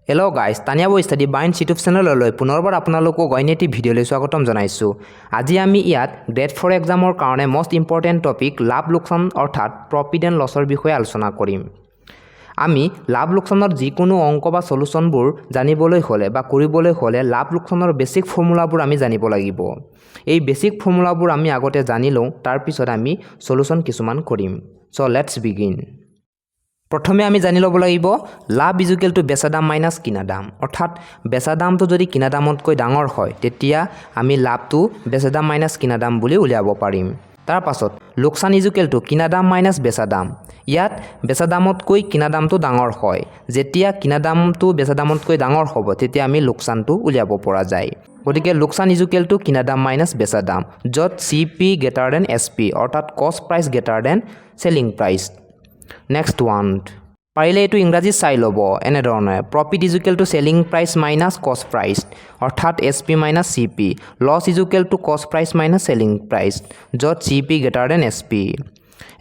Hello guys, Tanya Boy Study Binds YouTube চেনেললৈ পুনৰবাৰ আপোনালোকক অন্য এটি ভিডিঅ'লৈ স্বাগতম জনাইছো। আজি আমি ইয়াত গ্ৰেড 4 এক্সামৰ কাৰণে মোষ্ট ইম্পৰ্টেন্ট টপিক লাভ লোকসান অৰ্থাৎ প্ৰফিট এণ্ড লছৰ বিষয়ে আলোচনা কৰিম। আমি লাভ লোকসানৰ যিকোনো অংক বা সলিউশনবোৰ জানিবলৈ হলে বা কৰিবলৈ হলে লাভ লোকসানৰ বেসিক ফৰ্মুলাবোৰ আমি জানিব লাগিব। এই বেসিক ফৰ্মুলাবোৰ আমি আগতে জানি লওঁ, তাৰ পিছত আমি সলিউশন কিছুমান কৰিম। So let's begin. প্ৰথমে আমি জানি ল'ব লাগিব লাভ ইজ ইকুৱেল টু বেচা দাম মাইনাছ কিনা দাম, অৰ্থাৎ বেচা দামটো যদি কিনা দামতকৈ ডাঙৰ হয় তেতিয়া আমি লাভটো বেচা দাম মাইনাছ কিনা দাম বুলি উলিয়াব পাৰিম। তাৰ পাছত লোকসান ইজ ইকুৱেল টু কিনা দাম মাইনাছ বেচা দাম। ইয়াত বেচা দামতকৈ কিনা দামটো ডাঙৰ হয়, যেতিয়া কিনা দামটো বেচা দামতকৈ ডাঙৰ হ'ব তেতিয়া আমি লোকসানটো উলিয়াব পৰা যায়। গতিকে লোকসান ইজ ইকুৱেল টু কিনা দাম মাইনাছ বেচা দাম, য'ত CP গ্ৰেটাৰ দেন SP অৰ্থাৎ cost price greater than selling price. Next one, পাৰিলে এইটো ইংৰাজীত চাই ল'ব এনেধৰণে profit is equal to selling price minus cost price অৰ্থাৎ SP minus CP, loss is equal to cost price minus selling price, য'ত CP greater than SP।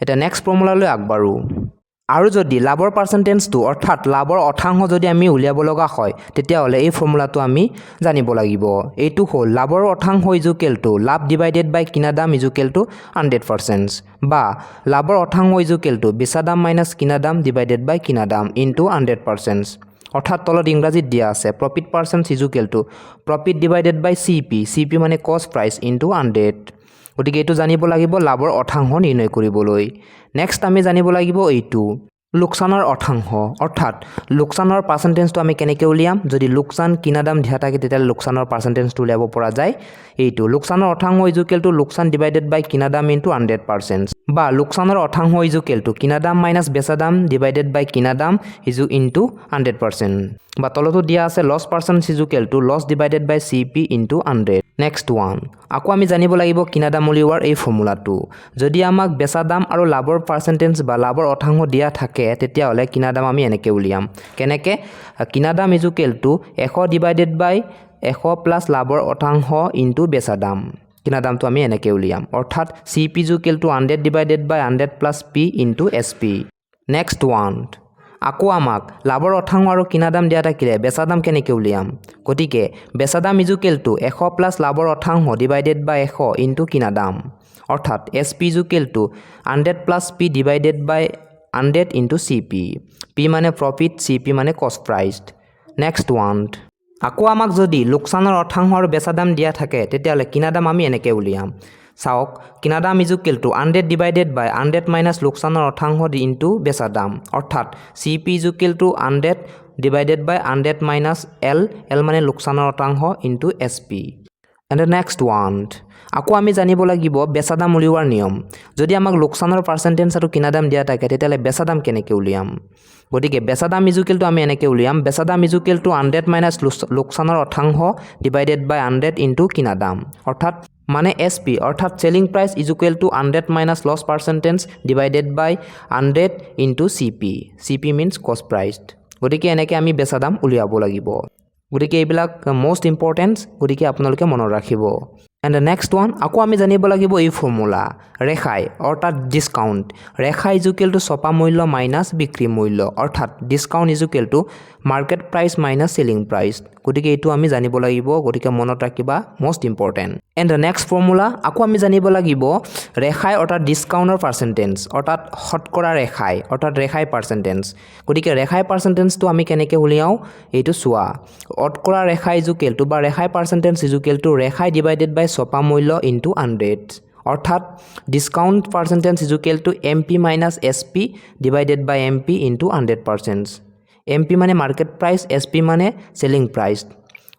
এটা next ফৰ্মুলালৈ আগবাঢ়ো। আৰু যদি লাভৰ পাৰ্চেণ্টেজটো অৰ্থাৎ লাভৰ অথাংশ যদি আমি উলিয়াব লগা হয় তেতিয়াহ'লে এই ফৰ্মুলাটো আমি জানিব লাগিব। এইটো হ'ল লাভৰ অথাংশ ইজ ইকুৱেল টু লাভ ডিভাইডেড বাই কিনা দাম ইজ ইকুৱেল টু 100%, বা লাভৰ অথাংশ ইজ ইকুৱেল টু বেচা দাম মাইনাছ কিনা দাম ডিভাইডেড বাই কিনা দাম ইনটু 100%। অৰ্থাৎ তলত ইংৰাজীত দিয়া আছে profit percent is equal to profit divided by CP মানে কষ্ট প্ৰাইচ ইনটু 100। গতিকে এইটো জানিব লাগিব লাভৰ অথাংশ নিৰ্ণয় কৰিবলৈ। নেক্সট আমি জানিব লাগিব এইটো লোকসানৰ অথাংশ, অৰ্থাৎ লোকসানৰ পাৰ্চেণ্টেজটো আমি কেনেকৈ উলিয়াম। যদি লোকসান কিনা দাম দিয়া থাকে তেতিয়াহ'লে লোকসানৰ পাৰ্চেণ্টেজটো উলিয়াব পৰা যায়। এইটো লোকসানৰ অথাংশ ইজ ইকুৱেল টু লোকসান ডিভাইডেড বাই কিনা দাম ইনটু 100%, বা লোকসানৰ অথাংশ ইজ ইকুৱেল টু কিনা দাম মাইনাছ বেচা দাম ডিভাইডেড বাই কিনা দাম ইনটু 100%, বা তলতো দিয়া আছে loss percent is equal to loss divided by CP into 100। Next one, আকৌ আমি জানিব লাগিব কিনা দাম উলিওৱাৰ এই ফৰ্মুলাটো। যদি আমাক বেচা দাম আৰু লাভৰ পাৰ্চেণ্টেজ বা লাভৰ অথাংশ দিয়া থাকে তেতিয়াহ'লে কিনা দাম আমি এনেকৈ উলিয়াম। কেনেকৈ? কিনা দাম is equal to 100 divided by 100 plus লাভৰ অথাংশ ইনটু বেচা দাম। কিনা দামটো আমি এনেকৈ উলিয়াম, অৰ্থাৎ CP is equal to 100 divided by 100 plus P into SP। Next one, আকৌ আমাক লাভৰ অথাংশ আৰু কিনা দাম দিয়া থাকিলে বেচা দাম কেনেকৈ উলিয়াম। গতিকে বেচা দাম ইজ ইকুৱেল টু 100 প্লাছ লাভৰ অথাংশ ডিভাইডেড বাই 100 ইনটু কিনা দাম, অৰ্থাৎ SP is equal to 100 plus P divided by 100 into CP। P মানে প্ৰফিট, CP মানে কষ্ট প্ৰাইচ। নেক্সট ওৱান, আকৌ আমাক যদি লোকসানৰ অথাংশ আৰু বেচা দাম দিয়া থাকে তেতিয়াহ'লে কিনা দাম আমি এনেকৈ উলিয়াম। চাওক, কিনা দাম is equal to 100 divided by 100 minus লোকসানৰ অথাংশ ইনটু বেচা দাম, অৰ্থাৎ CP is equal to 100 divided by 100 minus L মানে লোকসানৰ অথাংশ into SP। And next one, আকৌ আমি জানিব লাগিব বেচা দাম উলিওৱাৰ নিয়ম। যদি আমাক লোকসানৰ পাৰ্চেণ্টেজ আৰু কিনা দাম দিয়া থাকে তেতিয়াহ'লে বেচা দাম কেনেকৈ উলিয়াম। গতিকে বেচা দাম ইজ ইকুৱেল টু আমি এনেকৈ উলিয়াম, বেচা দাম ইজ ইকুৱেল টু 100 মাইনাছ লোকসানৰ অথাংশ ডিভাইডেড বাই 100 ইনটু কিনা দাম, অৰ্থাৎ মানে SP, অৰ্থাৎ selling price is equal to 100 minus loss percentage divided by 100 into CP means cost price. গতিকে এনেকৈ আমি বেচা দাম উলিয়াব লাগিব। গতিকে এইবিলাক মোষ্ট ইম্পৰ্টেণ্ট, গতিকে আপোনালোকে মনত ৰাখিব। এণ্ড নেক্সট ওৱান, আকৌ আমি জানিব লাগিব এই ফৰ্মুলা ৰেহাই অৰ্থাৎ ডিছকাউণ্ট। ৰেহাই ইজ ইকুৱেল টু ছপা মূল্য মাইনাছ বিক্ৰী মূল্য, অৰ্থাৎ discount is equal two market price minus selling price. গতিকে এইটো আমি জানিব লাগিব, গতিকে মনত ৰাখিবা, most important. And next formula, আকৌ আমি জানিব লাগিব ৰেহাই অৰ্থাৎ ডিছকাউণ্টৰ পাৰ্চেণ্টেজ, অৰ্থাৎ শতকৰা ৰেহাই অৰ্থাৎ ৰেহাই পাৰ্চেণ্টেজ। গতিকে ৰেহাই পাৰ্চেণ্টেজটো আমি কেনেকৈ উলিয়াওঁ এইটো চোৱা। শতকৰা ৰেহাই ইজ ইকুৱেল টু বা ৰেহাই পাৰ্চেণ্টেজ ইজ ইকুৱেল টু ৰেহাই ডিভাইডেড বাই ছপা মূল্য ইনটু 100, অৰ্থাৎ discount percentage is equal to MP minus SP divided by MP into 100%। MP মানে মাৰ্কেট প্ৰাইচ, SP মানে সেলিং প্ৰাইচ।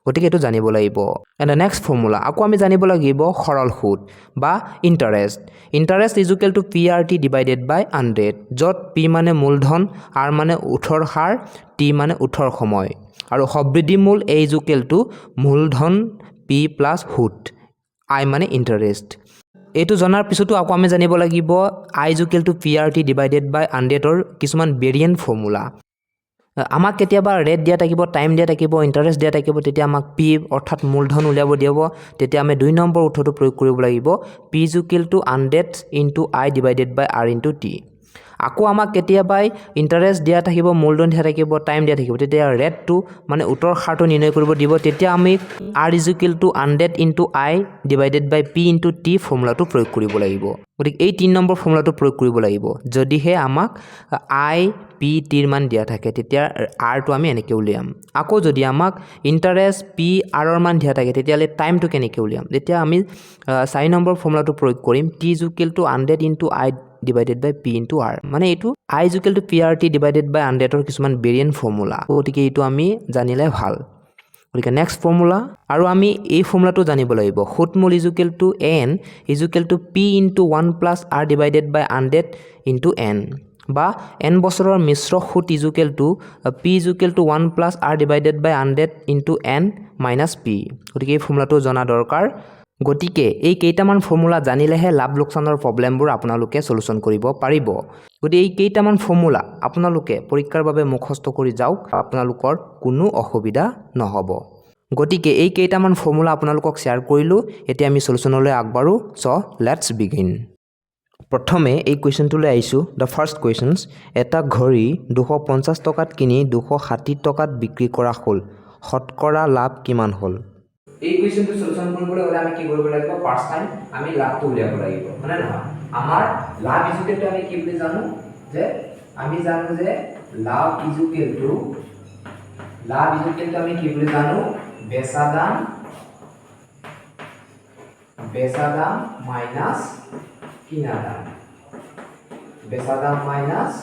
গতিকে এইটো জানিব লাগিব। এণ্ড নেক্সট ফৰ্মুলা, আকৌ আমি জানিব লাগিব সৰল সুদ বা interest. Interest is equal to PRT divided by 100, য'ত P মানে মূলধন, R মানে উঠৰ হাৰ, T মানে উঠৰ সময়, আৰু সবৃদ্ধি মূল A ইজ ইকুৱেল টু মূলধন P প্লাছ সুদ, I মানে ইণ্টাৰেষ্ট। এইটো জনাৰ পিছতো আকৌ আমি জানিব লাগিব I is equal to PRT divided by 100ৰ কিছুমান ভেৰিয়েণ্ট ফৰ্মুলা। আমাক কেতিয়াবা ৰেট দিয়া থাকিব, টাইম দিয়া থাকিব, ইণ্টাৰেষ্ট দিয়া থাকিব, তেতিয়া আমাক P অৰ্থাৎ মূলধন উলিয়াব দিব, তেতিয়া আমি 2 নম্বৰ উৎসটো প্ৰয়োগ কৰিব লাগিব P is equal to 100 into I divided by R into T। আকৌ আমাক কেতিয়াবাই ইণ্টাৰেষ্ট দিয়া থাকিব, মূলধন দিয়া থাকিব, টাইম দিয়া থাকিব, তেতিয়া ৰেটটো মানে উত্তৰ সাৰটো নিৰ্ণয় কৰিব দিব। তেতিয়া আমি R = 100 × I / P × T ফৰ্মুলাটো প্ৰয়োগ কৰিব লাগিব। গতিকে এই 3 নম্বৰ ফৰ্মুলাটো প্ৰয়োগ কৰিব লাগিব। যদিহে আমাক I, P, T ৰ মান দিয়া থাকে, তেতিয়া Rটো আমি এনেকৈ উলিয়াম। আকৌ যদি আমাক ইণ্টাৰেষ্ট P, R ৰ মান দিয়া থাকে, তেতিয়াহ'লে টাইমটো কেনেকৈ উলিয়াম? তেতিয়া আমি 4 নম্বৰ ফৰ্মুলাটো প্ৰয়োগ কৰিম, T = 100 × I / P × R। মানে এইটো I = PRT / 100 ৰ কিছুমান ভেৰিয়েণ্ট ফৰ্মুলা। গতিকে এইটো আমি জানিলে ভাল। গতিকে নেক্সট ফৰ্মুলা, আৰু আমি এই ফৰ্মুলাটো জানিব লাগিব। সুতমূল = N = P × 1 + R / 100 × N, বা N বছৰৰ মিশ্ৰ সুত = P = 1 + R / 100 × N - P। গতিকে এই ফৰ্মুলাটো জনা দৰকাৰ। গতিকে এই কেইটামান ফৰ্মুলা জানিলেহে লাভ লোকচানৰ প্ৰব্লেমবোৰ আপোনালোকে সলিউশন কৰিব পাৰিব। গতিকে এই কেইটামান ফৰ্মুলা আপোনালোকে পৰীক্ষাৰ বাবে মুখস্থ কৰি যাওক, আপোনালোকৰ কোনো অসুবিধা নহ'ব। গতিকে এই কেইটামান ফৰ্মুলা আপোনালোকক শ্বেয়াৰ কৰিলোঁ। এতিয়া আমি সলিউশনলৈ আগবাঢ়ো। চ' লেটছ বিগিন। প্ৰথমে এই কুৱেশ্যনটোলৈ আহিছোঁ। দ্য ফাৰ্ষ্ট কুৱেশ্যনছ, এটা ঘড়ী 250 টকাত কিনি 260 টকাত বিক্ৰী কৰা হ'ল, শতকৰা লাভ কিমান হ'ল? এই কুৱেশ্যনটো সলিউশন কৰিবলৈ হ'লে আমি কি কৰিব লাগিব? ফাৰ্ষ্ট টাইম আমি লাভটো উলিয়াব লাগিব, হয়নে নহয়? আমাৰ লাভ ইজুকেলটো আমি কি বুলি জানো? যে আমি জানো যে লাভ ইজুকেলটো আমি কি বুলি জানো? বেচা দাম মাইনাছ কিনা দাম। বেচা দাম মাইনাছ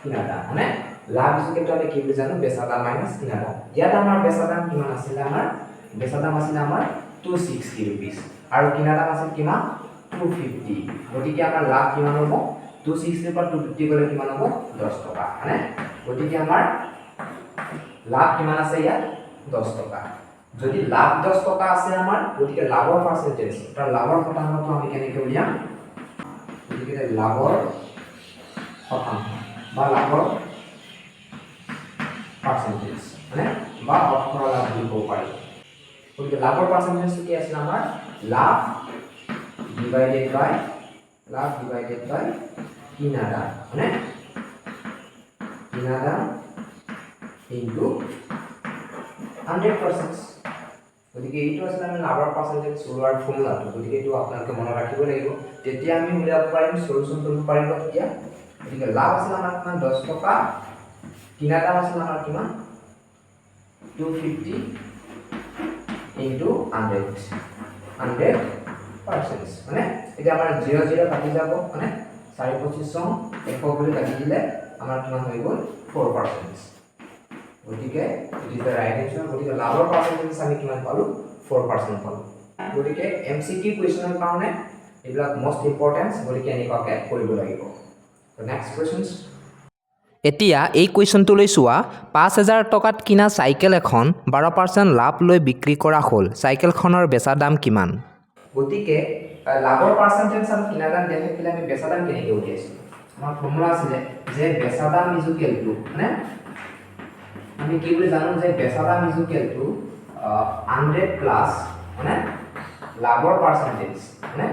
কিনা দাম, মানে লাভ ইজুকেলটো আমি কি বুলি জানো? বেচা দাম মাইনাছ কিনা দাম। ইয়াত আমাৰ বেচা দাম কিমান আছিল? আমাৰ বেচা দাম আছিল আমাৰ 260 rupees, আৰু কিনা দাম আছিল কিমান? 250। গতিকে আমাৰ লাভ কিমান হ'ব? 260 পৰা 250 গ'লে কিমান হ'ব? 10 টকা, মানে গতিকে আমাৰ লাভ কিমান আছে ইয়াত? 10 টকা। যদি লাভ 10 টকা আছে আমাৰ, গতিকে লাভৰ পাৰ্চেন্টেজ, তাৰ লাভৰ শতাংশটো আমি কেনেকৈ উলিয়াম? গতিকে লাভৰ শতাংশ বা লাভৰ পাৰ্চেন্টেজ, মানে বা শতকৰা লাভ বুলি ক'ব পাৰি। গতিকে লাভৰ পাৰ্চেন্টেজটো কি আছিল আমাৰ? লাভ ডিভাইডেড বাই কিনা দাম, মানে কিনা দাম ইনটু 100%। গতিকে এইটো আছিল আমি লাভৰ পাৰ্চেন্টেজ ওলোৱাৰ ফৰ্মুলাটো। গতিকে এইটো আপোনালোকে মনত ৰাখিব লাগিব, তেতিয়া আমি উলিয়াব পাৰিম, সলিউশন কৰিব পাৰিম তেতিয়া। গতিকে লাভ আছিল আমাৰ কিমান? 10 টকা। কিনা দাম আছিল আমাৰ কিমান? 250 ইনটু 100%, মানে এতিয়া আমাৰ 0 0 কাটি যাব, মানে 4 25 100 বুলি কাটি দিলে আমাৰ কিমান হৈ গ'ল? 4%। গতিকে it is the right answer. গতিকে লাভৰ পাৰ্চেন্টেজ আমি কিমান পালো? 4% পালো। গতিকে MCQ কুৱেশ্যনৰ কাৰণে এইবিলাক মোষ্ট ইম্পৰ্টেন্ট, গতিকে এনেকুৱাকৈ কৰিব লাগিব। Next questions. এতিয়া এই কুৱেশ্যনটোলৈ চোৱা। 5000 টকাত কিনা চাইকেল এখন 12% লাভ লৈ বিক্ৰী কৰা হ'ল, চাইকেলখনৰ বেচা দাম কিমান? গতিকে লাভৰ পাৰ্চেন্টেজ আৰু কিনা দাম দিয়া থাকিলে আমি বেচা দাম কেনেকৈ উলিয়াইছিলোঁ? আমাৰ ফৰ্মুলা আছিলে যে বেচা দাম ইজুকেলটো, মানে আমি কি বুলি জানো? যে বেচা দাম ইজুকেলটো 100 প্লাছ, মানে লাভৰ পাৰ্চেন্টেজ, মানে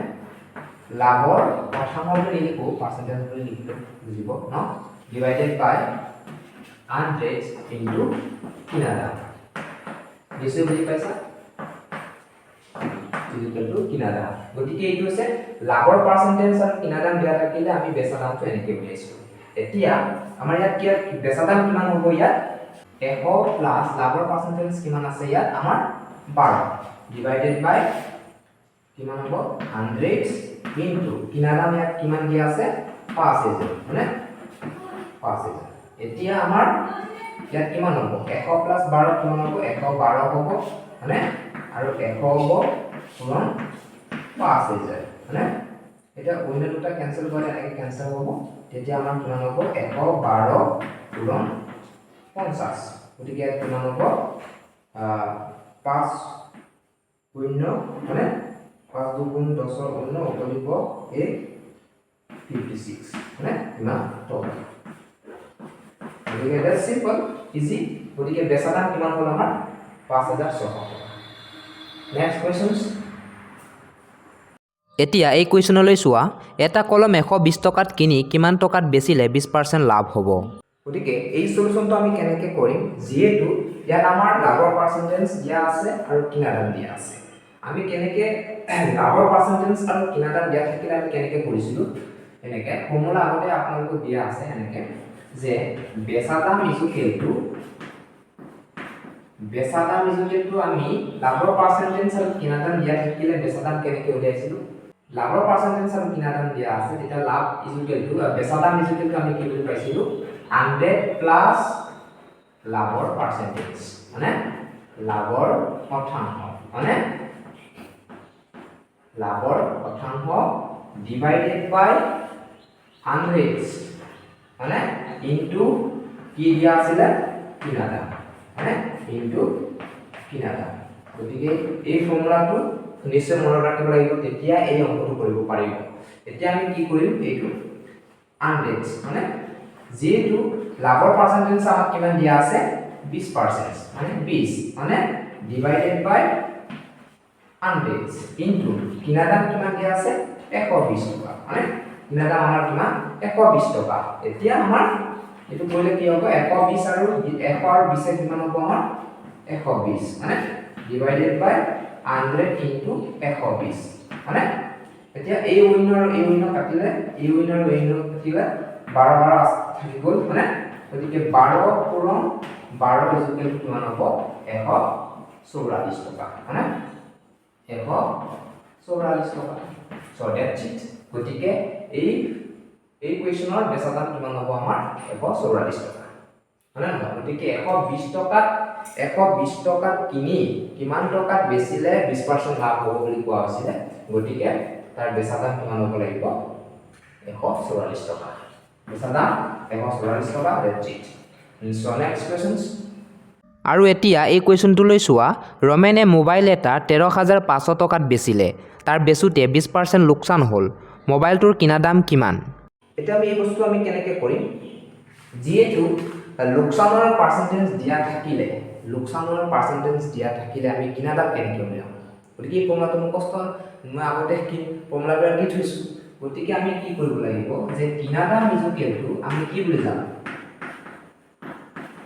লাভৰ শতাংশটো নিলিখো, পাৰ্চেন্টেজ বুলি লিখিলে বুজিব ন, ডিভাইডেড বাই 100 ইনটু কিনা দাম। নিশ্চয় বুজি পাইছা? ইজুকেলটো কিনা দাম। গতিকে এইটো হৈছে লাভৰ পাৰ্চেন্টেজ আৰু কিনা দাম দিয়া থাকিলে আমি বেচা দামটো এনেকৈ উলিয়াইছোঁ। এতিয়া আমাৰ ইয়াত কি বেচা দাম কিমান হ'ব? ইয়াত 100 প্লাছ লাভৰ পাৰ্চেন্টেজ কিমান আছে ইয়াত? আমাৰ 12 ডিভাইডেড বাই কিমান হ'ব? 100 ইনটু কিনা দাম ইয়াত কিমান দিয়া আছে? 5000, মানে 5000। এতিয়া আমাৰ ইয়াত কিমান হ'ব? 100 প্লাছ 12 কিমান হ'ব? 112 হ'ব, মানে আৰু 100 হ'ব পূৰণ 5000, মানে এতিয়া অন্য দুটা কেনসেল কৰিলে এনেকৈ কেনসেল হ'ব। তেতিয়া আমাৰ কিমান হ'ব? 112 পূৰণ 50। গতিকে ইয়াত কিমান হ'ব? 5 শূন্য, মানে 5 2 গুণ 10 শূন্য উত্তৰিব 56, মানে ইমান টকা। গতিকে এটা সিম্পল ইজি। গতিকে বেচা দাম কিমান হ'ল আমাৰ? 5600 টকা। Next questions. এতিয়া এই কুৱেশ্যনলৈ চোৱা এটা কলম 120 টকাত কিনি কিমান টকাত বেচিলে 20% লাভ হ'ব গতিকে এই সলিউশনটো আমি কেনেকৈ কৰিম যিহেতু ইয়াত আমাৰ লাভৰ পাৰ্চেন্টেজ দিয়া আছে আৰু কিনা দাম দিয়া আছে আমি কেনেকৈ লাভৰ পাৰ্চেন্টেজ আৰু কিনা দাম দিয়া থাকিলে আমি কেনেকৈ কৰিছিলো এনেকৈ ফৰ্মুলা আগতে আপোনালোকক দিয়া আছে এনেকৈ যে বেচা দাম ইজুকেলটো আমি লাভৰ পাৰ্চেন্টেজ আৰু কিনা দাম দিয়া থাকিলে বেচা দাম কেনেকৈ উলিয়াইছিলো লাভৰ পাৰ্চেন্টেজ আৰু কিনা দাম দিয়া আছে তেতিয়া লাভ ইজুকেলটো বেচা দাম ইজুকেলটো আমি কি বুলি পাইছিলো 100 প্লাস লাভৰ পাৰ্চেন্টেজ মানে লাভৰ শতাংশ মানে লাভৰ শতাংশ ডিভাইডেড বাই 100 মানে ইনটু কি দিয়া আছিল কিনা দাম মানে ইনটু কিনা দাম গতিকে এই ফৰ্মুলাটো নিশ্চয় মনত ৰাখিব লাগিব তেতিয়া এই অংকটো কৰিব পাৰিব এতিয়া আমি কি কৰিম এইটো 100 মানে যেহেতু লাভৰ পাৰ্চেন্টেজ আমাক কিমান দিয়া আছে 20% মানে 20 মানে ডিভাইডেড বাই 100 ইনটু কিনা দাম কিমান দিয়া আছে 120 টকা মানে কিনা দাম আমাৰ কিমান 120 টকা এতিয়া আমাৰ এটো কৰিলে কি হ'ব 120 আৰু 100 আৰু 20 এ কিমান হ'ব আমাৰ 120 মানে ডিভাইডেড বাই 100 ইনটু 120 মানে এতিয়া এই উইন আৰু এই উইন কাটিলে এই উইন আৰু এই উইন কাটিলে 12 থাকি গ'ল মানে গতিকে 12 পূৰণ 12 ইকুৱেল টু কিমান হ'ব 144 টকা মানে 144 টকা সো দ্যাটস ইট গতিকে এই কুৱেশ্যনৰ বেচা দাম কিমান হ'ব আমাৰ 144 টকা মানে গতিকে 120 টকাত কিনি কিমান টকাত বেচিলে 20% লাভ হ'ব বুলি কোৱা হৈছিলে গতিকে তাৰ বেচা দাম কিমান হ'ব লাগিব 144 টকা বেচা দাম 144 টকা দ্যাটস ইট সো নেক্সট কোৱেশ্যনছ আৰু এতিয়া এই কুৱেশ্যনটোলৈ চোৱা ৰমেনে মোবাইল এটা 13500 টকাত বেচিলে তাৰ বেচুতে 20% লোকচান হ'ল মোবাইলটোৰ কিনা দাম কিমান এতিয়া আমি এই বস্তু আমি কেনেকৈ কৰিম যেহেতু লোকচানৰ পাৰ্চেন্টেজ দিয়া থাকিলে আমি কিনা দাম কেনেকৈ উলিয়াম গতিকে এই ফৰ্মুলাটো মুখস্থ মই আগতে কি ফৰ্মুলাবিলাক দি থৈছো গতিকে আমি কি কৰিব লাগিব যে কিনা দাম ইজুকেলটো আমি কি বুলি জানো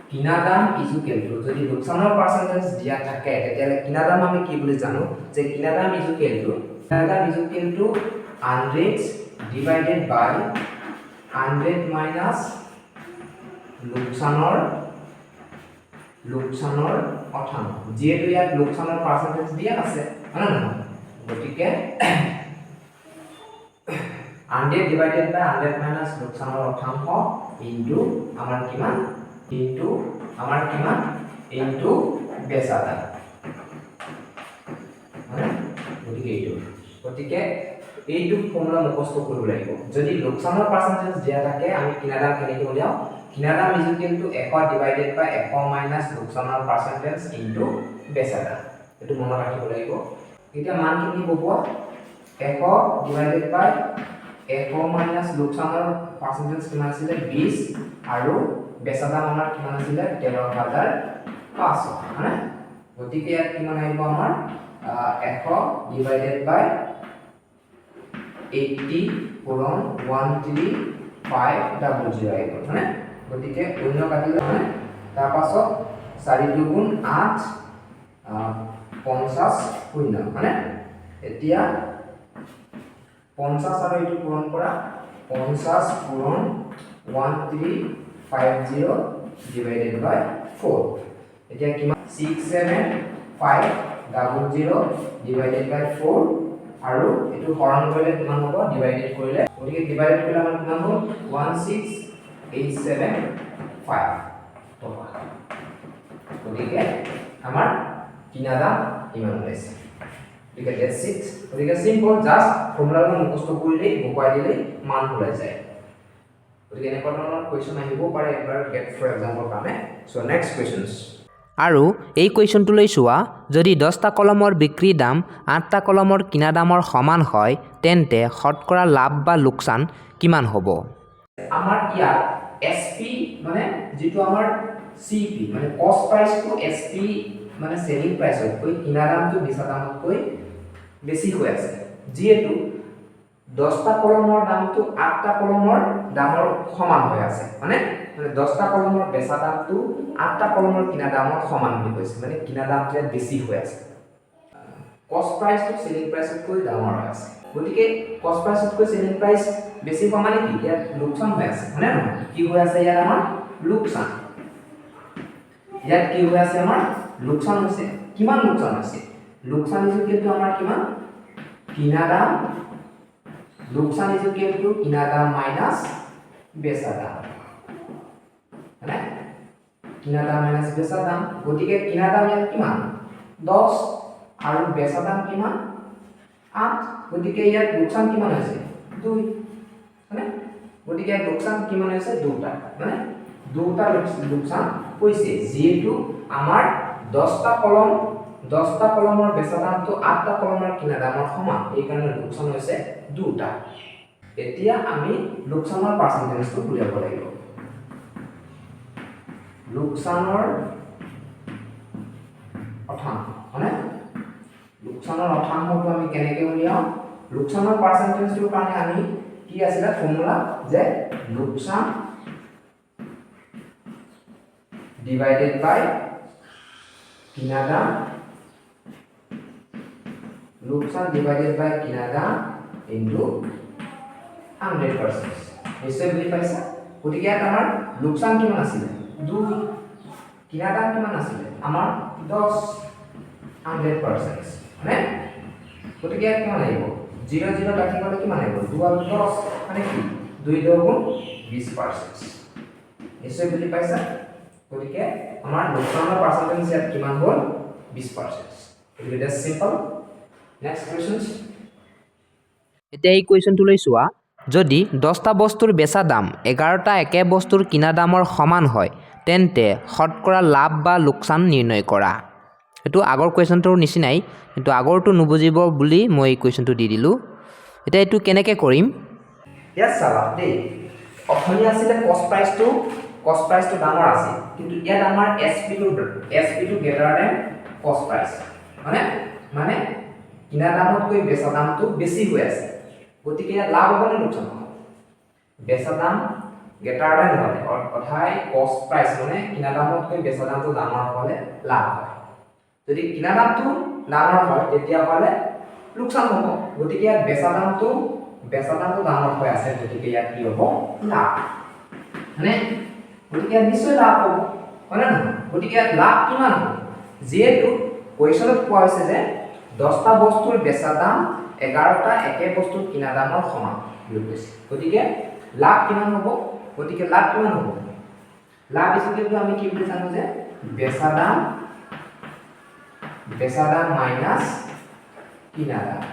কিনা দাম ইজুকেলটো যদি লোকচানৰ পাৰ্চেন্টেজ দিয়া থাকে তেতিয়ালে কিনা দাম আমি কি বুলি জানো যে কিনা দাম ইজুকেলটো 100 ডিভাইডেড বাই 100 মাইনাস লোকচানৰ শতাংশ যেহেতু ইয়াত লোকচানৰ পাৰ্চেন্টেজ দিয়া আছে হয় না গতিকে 100 ডিভাইডেড বাই 100 মাইনাস লোকচানৰ শতাংশ ইনটু আমাৰ কিমান ইনটু বেচা দাম মানে গতিকে এইটো ফৰ্মুলা মুখস্থ কৰিব লাগিব যদি লোকচানৰ পাৰ্চেন্টেজ দিয়া থাকে আমি কিনা দাম কেনেকৈ উলিয়াও কিনা দাম equal to 100 divided by 100 minus লোকচানৰ পাৰ্চেন্টেজ ইনটু বেচা দাম এটো মনত ৰাখিব লাগিব এতিয়া মান কি ববোৱা 100 ডিভাইডেড বাই 100 মাইনাস লোকচানৰ পাৰ্চেন্টেজ কিমান আছিল 20 আৰু বেচা দাম আমাৰ কিমান আছিল 13500 মানে গতিকে ইয়াত কিমান আহিব আমাৰ 100 ডিভাইডেড বাই 80 পূৰণ 13500 আহিব মানে গতিকে শূন্য কাটিলে মানে তাৰ পাছত 4 দুগুণ 8 50 শূন্য মানে এতিয়া 50 আৰু এইটো পূৰণ কৰা 50 পূৰণ 1350 ডিভাইডেড বাই 4 এতিয়া কিমান 67500 ডিভাইডেড বাই 4 আৰু এটো হৰণ কৰিলে কিমান হ'ব ডিভাইডেড কৰিলে গতিকে ডিভাইডেড কৰিলে আমাৰ কিমান হ'ব 16875 টকা গতিকে আমাৰ কিনা দাম কিমান হৈছে গতিকে দ্যাটস ইট গতিকে সিম্পল জাস্ট ফৰ্মুলাটো মুখস্থ কৰিলে বকুৱাই দিলে মান ওলাই যায় গতিকে এনেকুৱা ধৰণৰ কোৱেশ্চন আহিব পাৰে একবাৰ গেট ফৰ এক্সাম্পল কাৰণে সো নেক্সট কোৱেশ্চনছ আৰু এই কুৱেশ্যনটোলৈ চোৱা যদি 10টা কলমৰ বিক্ৰী দাম 8টা কলমৰ কিনা দামৰ সমান হয় তেন্তে শতকৰা লাভ বা লোকচান কিমান হ'ব আমাৰ ইয়াত এসপি মানে যেটো আমাৰ সিপি মানে কস্ট প্ৰাইস টু এসপি মানে সেলিং প্ৰাইসতকৈ কিনা দামটো বেচা দামতকৈ বেছি হৈ আছে যেহেতু 10টা কলমৰ দামটো 8টা কলমৰ দামৰ সমান হৈ আছে মানে 10টা কলমৰ বেচা দামটো 8টা কলমৰ কিনা দামৰ সমান হৈ গৈছে মানে কিনা দামটো বেছি হৈ আছে কস্ট প্ৰাইসটো সেলিং প্ৰাইসতকৈ ডাঙৰ হৈ আছে গতিকে কস্ট প্ৰাইসতকৈ সেলিং প্ৰাইস বেছি হোৱা মানে কি ইয়াত লোকচান হৈ আছে মানে নহয় কি হৈ আছে ইয়াত আমাৰ লোকচান ইয়াত কি হৈ আছে আমাৰ লোকচান হৈছে কিমান লোকচান হৈছে লোকচান ইকুৱেল আমাৰ কিমান কিনা দাম লোকসান is equal to কিনা দাম মাইনাস বেচা দাম মানে কিনা দাম মাইনাস বেচা দাম গতিকে কিনা দাম ইয়াত কিমান 10 আৰু বেচা দাম কিমান 8 গতিকে ইয়াত লোকসান কিমান হৈছে 2 মানে গতিকে লোকসান কিমান হৈছে 2টা মানে 2টা লোকসান হৈছে যেহেতু আমাৰ 10টা কলমৰ বেচা দামটো 8টা কলমৰ কিনা দামৰ সমান এই কাৰণে লোকসান হৈছে 2টা এতিয়া আমি লোকসানৰ পাৰ্চেন্টেজটো উলিয়াব লাগিব লোকসানৰ অথাংশ মানে লোকসানৰ অথাংশটো আমি কেনেকৈ উলিয়াম লোকসানৰ পাৰ্চেন্টেজটোৰ কাৰণে আমি কি আছিল ফৰ্মুলা যে লোকসান ডিভাইডেড বাই কিনা দাম লোকসান ডিভাইডেড বাই কিনা দাম into 100% নিশ্চয় বুজি পাইছা গতিকে ইয়াত আমাৰ লোকসান কিমান আছিল 2 কিনা দাম কিমান আছিল আমাৰ 10 100% মানে গতিকে ইয়াত কিমান আহিব 0 0 কাটি গলে কিমান আহিব 2 আৰু 10 মানে কি 2 দুগুণ 20% নিশ্চয় বুজি পাইছা গতিকে আমাৰ লোকসানৰ পাৰ্চেন্টেজ ইয়াত কিমান হ'ল 20% it is simple next questions এতিয়া এই কুৱেশ্যনটো লৈছোৱা যদি 10টা বস্তুৰ বেচা দাম 11টা একে বস্তুৰ কিনা দামৰ সমান হয় তেন্তে শতকৰা লাভ বা লোকসান নিৰ্ণয় কৰা এটো আগৰ কুৱেশ্যনটোৰ নিচিনাই কিন্তু আগৰটো নুবুজিব বুলি মই এই কুৱেশ্যনটো দি দিলো এটা এটো কেনেকৈ কৰিম ইয়াত চাবা দেই অথনি আছিল কস্ট প্ৰাইসটো ডাঙৰ আছে কিন্তু ইয়াত আমাৰ SP টো গ্ৰেটাৰ দেন কস্ট প্ৰাইস মানে কিনা দামতকৈ বেচা দামটো বেছি হৈ আছে গতিকে লাভ হ'ব নে লোকসান হ'ব বেচা দাম গ্ৰেটাৰ দেন হ'লে অৰ্থাৎ কস্ট প্ৰাইস মানে কিনা দামতকৈ বেচা দামটো ডাঙৰ হ'লে লাভ হয় যদি কিনা দামটো ডাঙৰ হয় তেতিয়া হ'লে লোকসান হ'ব গতিকে ইয়াত বেচা দামটো ডাঙৰ হৈ আছে গতিকে ইয়াত কি হ'ব লাভ মানে গতিকে নিশ্চয় লাভ হ'ব হয় না গতিকে ইয়াত লাভ কিমান হ'ব যেহেতু কুৱেশ্যনত কোৱা হৈছে যে 10টা বস্তুৰ বেচা দাম 11টা একে বস্তুৰ কিনা দামৰ সমান বুলি কৈছে গতিকে লাভ কিমান হ'ব লাভ ইকুৱেল আমি কি বুলি জানো যে বেচা দাম মাইনাস কিনা দাম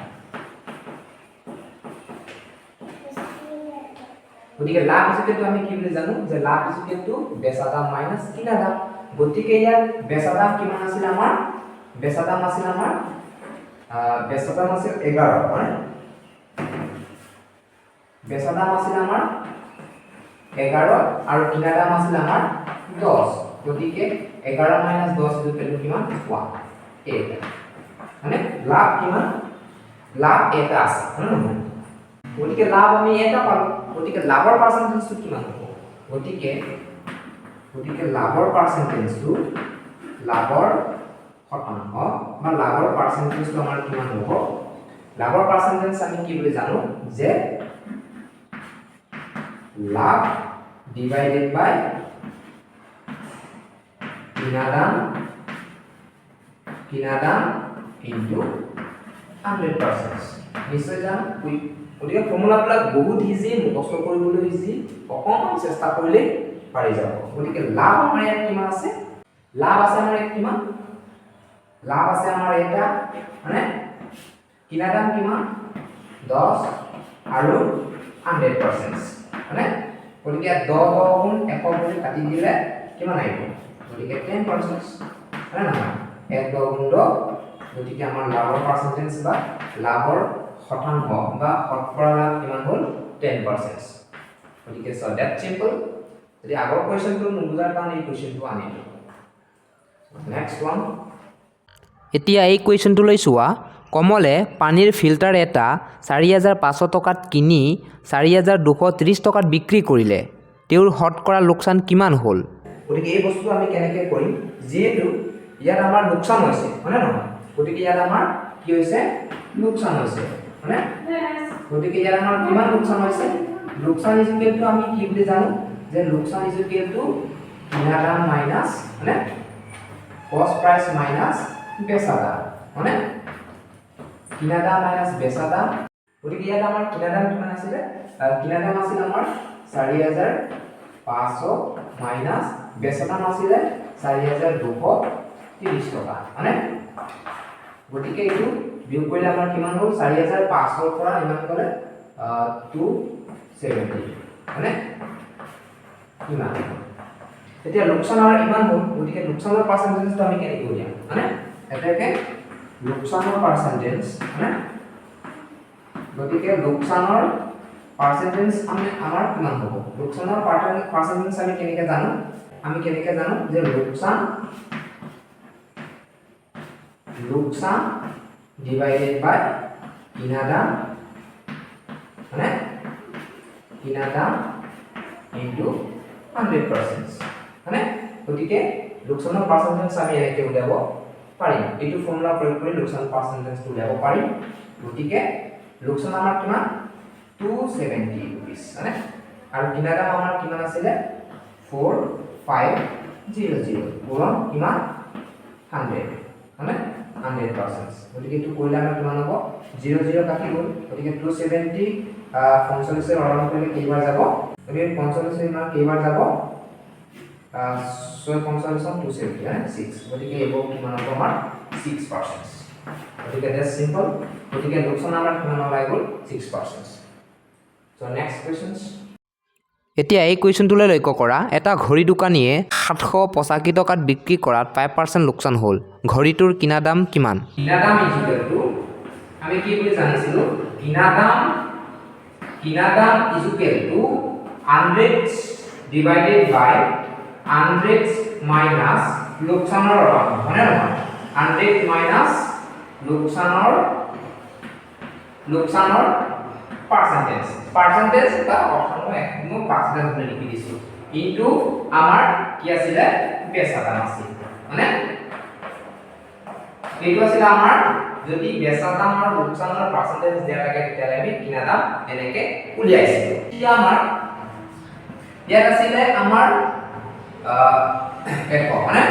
গতিকে লাভ ইকুৱেল আমি কি বুলি জানো যে লাভ ইকুৱেল বেচা দাম মাইনাস কিনা দাম গতিকে ইয়াত বেচা দাম কিমান আছিল আমাৰ বেচা দাম আছিল 11 হয় বেচা দাম আছিল আমাৰ 11 আৰু কিনা দাম আছিল আমাৰ 10 গতিকে 11 মাইনাস 10 ইকুৱেল কিমান 1 এটা মানে লাভ কিমান লাভ এটা আছে গতিকে লাভ আমি এটা পালো গতিকে লাভৰ পাৰ্চেন্টেজটো কিমান হ'ব গতিকে লাভৰ পাৰ্চেন্টেজটো লাভৰ শতাংশ বা লাভৰ পাৰ্চেন্টেজটো আমাৰ কিমান হ'ব লাভৰ পাৰ্চেন্টেজ আমি কি বুলি জানো যে লাভ ডিভাইডেড বাই কিনা দাম ইনটু 100% নিশ্চয় জানো গতিকে ফৰ্মুলাবিলাক বহুত ইজি মুখস্থ কৰিবলৈ ইজি অকণমান চেষ্টা কৰিলে পাৰি যাব গতিকে লাভ আমাৰ ইয়াত কিমান আছে লাভ আছে আমাৰ ইয়াত কিমান লাভ আছে আমাৰ এটা মানে কিনা দাম কিমান 10 আৰু 100% মানে গতিকে 10 গুণ 100 বুলি কাটি দিলে কিমান আহিব গতিকে 10% হয় না 1 গুণ 10 গতিকে আমাৰ লাভৰ পাৰ্চেন্টেজ বা লাভৰ শতাংশ বা শতকৰা লাভ কিমান হ'ল 10% গতিকে সো দ্যাট সিম্পল যদি আগৰ কোৱেশ্চনটো নুবুজাৰ কাৰণে এই কোৱেশ্চনটো আনিলো নেক্সট ওৱান এতিয়া এই কুৱেশ্যনটো লৈছোৱা কমলে পানীৰ ফিল্টাৰ এটা 4,500 টকাত কিনি 4,230 টকাত বিক্ৰী কৰিলে তেওঁৰ শতকৰা লোকচান কিমান হ'ল গতিকে এই বস্তুটো আমি কেনেকৈ কৰিম যিহেতু ইয়াত আমাৰ লোকচান হৈছে হয়নে নহয় গতিকে ইয়াত আমাৰ কি হৈছে লোকচান হৈছে হয়নে গতিকে ইয়াত আমাৰ কিমান লোকচান হৈছে লোকচান ইজ ইকুৱেল টু আমি কি বুলি জানো যে লোকচান ইজ ইকুৱেল টু কিনা দাম মাইনাছ হয়নে কষ্ট প্ৰাইচ মাইনাছ বেচা দাম হয়নে কিনা দাম মাইনাছ বেচা দাম গতিকে ইয়াত আমাৰ কিনা দাম কিমান আছিলে কিনা দাম আছিল আমাৰ 4,500 মাইনাছ বেচা দাম আছিলে 4,230 টকা হয়নে গতিকে এইটো বিয়োগ কৰিলে আমাৰ কিমান হ'ল 4,500 ৰ পৰা ইমান গ'লে 270 হয়নে কিমান এতিয়া লোকচানৰ ইমান হ'ল গতিকে লোকচানৰ পাৰ্চেন্টেজটো আমি কেনেকৈ উলিয়াম হয়নে এটাকে লোকচানৰ পাৰ্চেন্টেজ হয়নে গতিকে লোকচানৰ পাৰ্চেন্টেজ আমাৰ কিমান হ'ব লোকচানৰ পাৰ্চেন্টেজ আমি কেনেকৈ জানো যে লোকচান ডিভাইডেড বাই কিনা দাম হয়নে কিনা দাম ইনটু 100% হয়নে গতিকে লোকচানৰ পাৰ্চেন্টেজ আমি এনেকৈ উলিয়াব পাৰিম এইটো ফৰ্মুলা প্ৰয়োগ কৰি লোকচান পাৰ্চেন্টেজটো উলিয়াব পাৰিম গতিকে লোকচান আমাৰ কিমান 270 rupees হয়নে আৰু কিনা দাম আমাৰ কিমান আছিলে 4500 পূৰণ কিমান 100 হয়নে 100% গতিকে এইটো কৰিলে আমাৰ কিমান হ'ব 00 কাটি গ'ল গতিকে 270 45 ৰ হৰণ কৰিলে কেইবাৰ যাব গতিকে 45 ইমান কেইবাৰ যাব 45 270 হয়নে 6 গতিকে এইবোৰ কিমান হ'ব আমাৰ 6% গতিকে দ্যাটস সিম্পল গতিকে লোকচান আমাৰ কিমান ওলাই গ'ল 6% So next questions. এতিয়া এই কুৱেশ্যনটোলৈ লক্ষ্য কৰা এটা ঘড়ী দোকানীয়ে 785 টকাত বিক্ৰী কৰাত 5% লোকচান হ'ল ঘড়ীটোৰ কিনা দাম কিমান কিনা দাম ইজ ইকুৱেল টু আমি কি বুলি জানিছিলো কিনা দাম is equal to 100 divided by 100 minus লোকচানৰ অংক হয়নে নহয় 100 মাইনাছ লোকচানৰ পাৰ্সেন্টেজ বা অপশনটো একদম পাৰ্সেন্টেজ বুলি লিখি দিছো ইনটু আমাৰ কি আছিল বেচা দাম আছিল মানে এইটো আছিল আমাৰ যদি বেচা দাম আৰু লোকচানৰ পাৰ্সেন্টেজ দিয়া লাগে তেতিয়ালে আমি কিনা দাম এনেকে উলিয়াইছিলো কি আমাৰ ইয়াত আছিল আমাৰ এশ মানে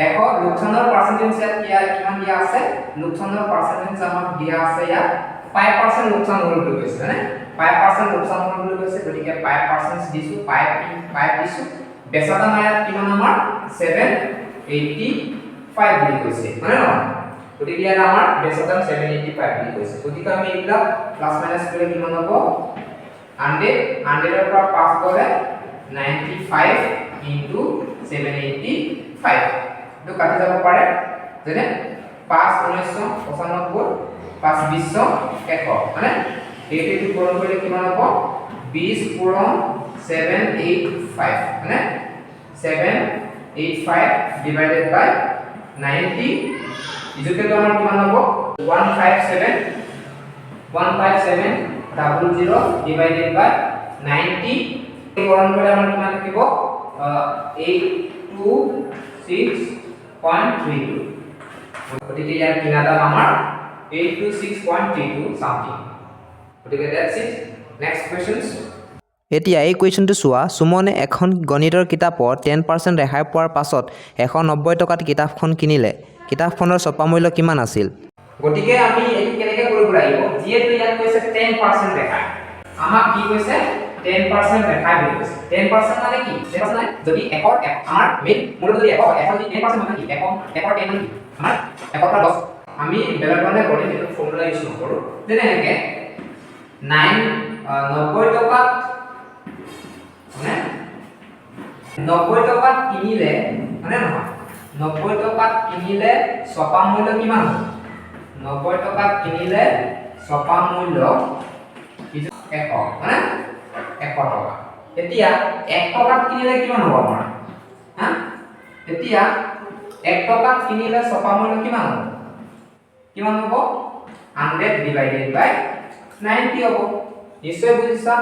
এশ লোকচানৰ পাৰ্সেন্টেজ ইয়াত কিমান দিয়া আছে লোকচানৰ পার্সেন্টেজ আমাক দিয়া আছে ইয়াত 5% লোকসান হল বুলি কৈছে মানে 5% লোকসান হল বুলি কৈছে গতিকে 5% দিছো 5 দিছো বেচা দাম ইয়াত কিমান আমাৰ 785 বুলি কৈছে মানে ন গতিকে ইয়াত আমাৰ বেচা দাম 785 বুলি কৈছে গতিকে আমি এইটা প্লাস মাইনাস কৰিলে কিমান হ'ব 100 ৰ পৰা 5 গলে 95 ইনটু 785 তো কাটি যাব পাৰে যেনে 5 1995 5 20 100 মানে এইটো পূৰণ কৰিলে কিমান হ'ব 20 পূৰণ 785 মানে 785 ডিভাইডেড বাই 90 ইজুকে তো আমাৰ কিমান হ'ব 157 ডিভাইডেড বাই 90 পূৰণ কৰিলে আমাৰ কিমান থাকিব 826.32 গতিকে ইয়াৰ কিনা দাম আমাৰ 826.32 something. Okay, that's it. Next questions. এতিয়া এই কুৱেশ্যনটো চোৱা সুমনে এখন গণিতৰ কিতাপত 10% ৰেহাই পোৱাৰ পাছত 190 টকাত কিতাপখন কিনিলে কিতাপখনৰ ছপা মূল্য কিমান আছিল গতিকে আমি এইটো কেনেকৈ কৰিব লাগিব যিহেতু ইয়াত কৈছে 10% ৰেহাই আমাক কি কৈছে 10% ৰেহাই বুলি কৈছে 10% মানে কি 10% মানে যদি একৰ আমাৰ মেইন মূলত যদি একৰ যদি 10% মানে কি একৰ 10 মানে কি আমাৰ একৰ পৰা 10 আমি বেলেগভাৱে কৰিম এইটো ফৰ্মুলা ইউজ নকৰো যেনে এনেকে 90 টকাত মানে 90 টকাত কিনিলে মানে নহয় 90 টকাত কিনিলে ছপা মূল্য কিমান হ'ব 90 টকাত কিনিলে ছপা মূল্য 100 মানে 100 টকা এতিয়া 1 টকাত কিনিলে কিমান হ'ব আমাৰ হা এতিয়া 1 টকাত কিনিলে ছপা মূল্য কিমান হ'ব কিমান হ'ব 100 ডিভাইডেড বাই 90 হ'ব নিশ্চয় বুজিছা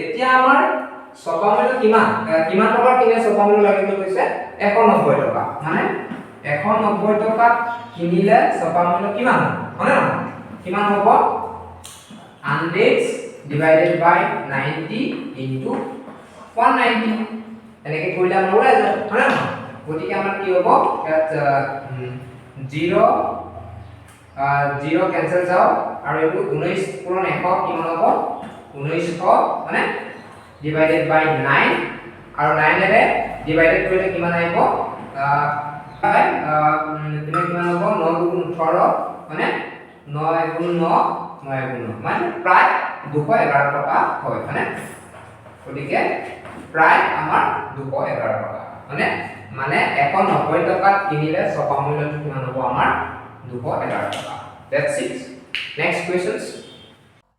এতিয়া আমাৰ ছপা মূল্য কিমান টকা কিনে ছপা মূল্য লাগিব কৈছে 190 টকা মানে 190 টকা কিনিলে ছপা মূল্য কিমান হয় না কিমান হ'ব 100 divided by 90 into 190 এনেকে কৰিলে আমাৰ ওলাই যায় হয় না গতিকে আমাৰ কি হ'ব ইয়াত 0 কেনসেল যাও আৰু এটো 19 পূৰণ 100 কিমান হ'ব 1900 মানে divided by 9 আৰু 9 এৰে ডিভাইডেড কৰিলে কিমান আহিব তুমি কিমান হ'ব 9 গুণ 18 মানে 9 গুণ 9 9 গুণ 9 মানে প্ৰায় 211 টকা হয় মানে গতিকে প্ৰায় আমাৰ 211 টকা মানে 190 টকা কিনিলে ছপা মূল্যটো কিমান হ'ব আমাৰ 211 টকা দ্যাটস ইট নেক্সট কোৱেশ্চনছ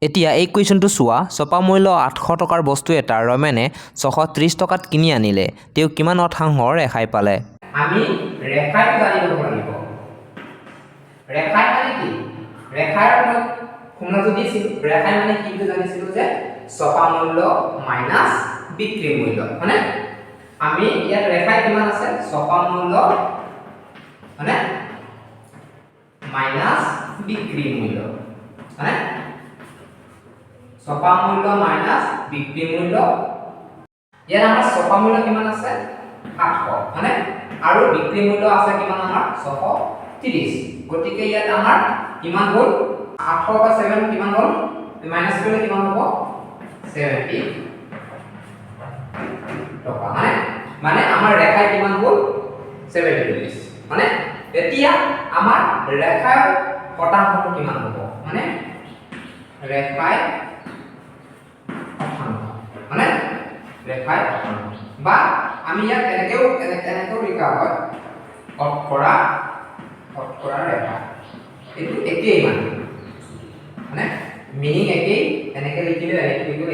এতিয়া এই কুৱেশ্যনটো চোৱা ছপা মূল্য 800 টকাৰ বস্তু এটা ৰমেনে 630 টকাত কিনি আনিলে তেওঁ কিমান শতাংশৰ ৰেহাই পালে আমি ৰেহাই জানিব লাগিব ৰেহাই মানে কি ৰেহাইৰ শুনা যদি ৰেহাই মানে কি জানিছিলো যে ছপা মূল্য মাইনাছ বিক্ৰী মূল্য মানে আমি ইয়াত ৰেহাই কিমান আছে ছপা মূল্য মানে মাইনাছ বিক্ৰী মূল্য মানে ছপা মূল্য মাইনাছ বিক্ৰী মূল্য ইয়াত আমাৰ ছপা মূল্য কিমান আছে 800 মানে আৰু বিক্ৰী মূল্য আছে কিমান আমাৰ 630 গতিকে ইয়াত আমাৰ কিমান হ'ল 800 বা 7 কিমান হ'ল মাইনাছ কৰিলে কিমান হ'ব 70 টকা মানে আমাৰ ৰেহাই কিমান হ'ল 70 rupees মানে এতিয়া আমাৰ ৰেহাই শতাংশটো কিমান হ'ব মানে ৰেহাই মানে ৰেহাই বা আমি ইয়াত এনেকেও লিখা হয় শতকৰা ৰেহাই এইটো একেই মানে মিনিং একেই এনেকে লিখিলে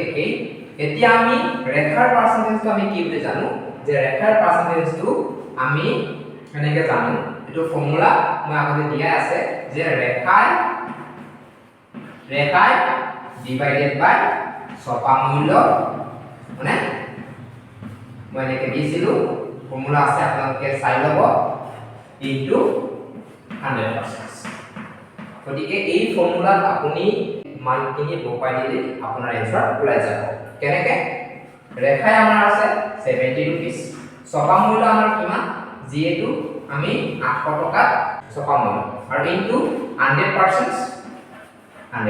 একেই এতিয়া আমি ৰেখাৰ পাৰ্চেন্টেজটো আমি কি বুলি জানো যে ৰেখাৰ পাৰ্চেন্টেজটো আমি এনেকে জানো এটো ফৰ্মুলা মই আগতে দিয়া আছে যে ৰেখাই ডিভাইডেড বাই ছপা মূল্য মানে মই এনেকে দিছিলো ফৰ্মুলা আছে আপোনালোকে চাই ল'ব ইনটু 100% গতিকে এই ফৰ্মুলাত আপুনি মানখিনি বহাই দিলে আপোনাৰ এনসাৰ ওলাই যাব কেনেকে ৰেখাই আমাৰ আছে 70 rupees ছপা মূল্য আমাৰ কিমান যিহেতু আমি 800 টকা ছপা মূল্য আৰু ইনটু 100%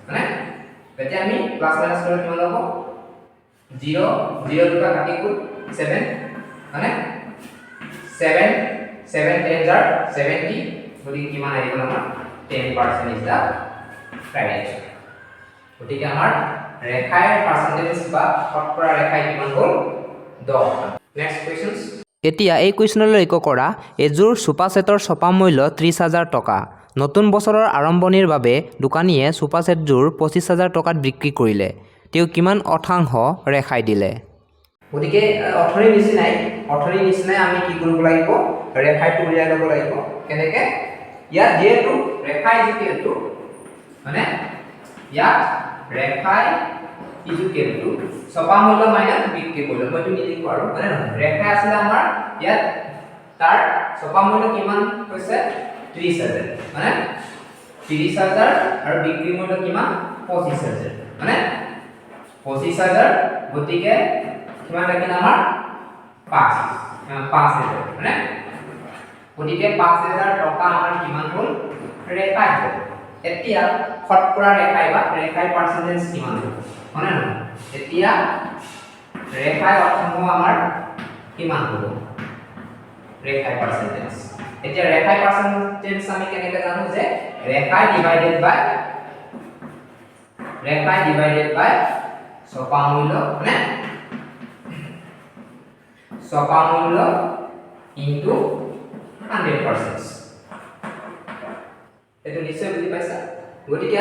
মানে তেতিয়া আমি প্লাস মাইনাস কৰি কিমান হ'ব 0 টকা কাটি গ'ল 7 মানে 7 10 jar 70 গতিকে কিমান আহিব আমাৰ 10% ইজ দা ৰাইট আনসাৰ গতিকে আমাৰ ৰেখাৰ পাৰ্চেন্টেজ বা শতকৰা ৰেখাই কিমান হ'ল 10 নেক্সট কোৱেশ্চনছ এতিয়া এই কুৱেশ্যনলৈ লক্ষ্য কৰা এযোৰ সোফা ছেটৰ ছপা মূল্য 30,000 টকা নতুন বছৰৰ আৰম্ভণিৰ বাবে দোকানীয়ে সোফা ছেটযোৰ 25,000 টকাত বিক্ৰী কৰিলে তেওঁ কিমান শতাংশ ৰেহাই দিলে গতিকে অথৰি নিচিনাই আমি কি কৰিব লাগিব ৰেখাইটো উলিয়াই ল'ব লাগিব কেনেকে ইয়াত যেহেতু ৰেখাই যিহেতু মানে ইয়াত ৰেখাই ইজুকেলটো ছপা মূল্য মাইনাস বিক্ৰী মূল্য মইটো নিলিখো আৰু মানে ৰেখাই আছিল আমাৰ ইয়াত তাৰ ছপা মূল্য কিমান হৈছে 30,000 মানে 30,000 আৰু বিক্ৰী মূল্য কিমান 25,000 মানে 25,000 গতিকে কিমান লাগিল আমাৰ 5,000 মানে গতিকে 5,000 টকা আমাৰ কিমান হ'ল ৰেখাই হ'ল এতিয়া শতকৰা ৰেখাই বা ৰেখাই পাৰ্চেন্টেজ কিমান হ'ব মানে এতিয়া ৰেখাই অৰ্থ আমাৰ কিমান হ'ব ৰেখাই পাৰ্চেন্টেজ এতিয়া ৰেখাই পাৰ্চেন্টেজ আমি কেনেকৈ জানো যে ৰেখাই ডিভাইডেড বাই ছপা মূল্য মানে ছপা মূল্য ইনটু 100% এটো নিশ্চয় বুজি পাইছা গতিকে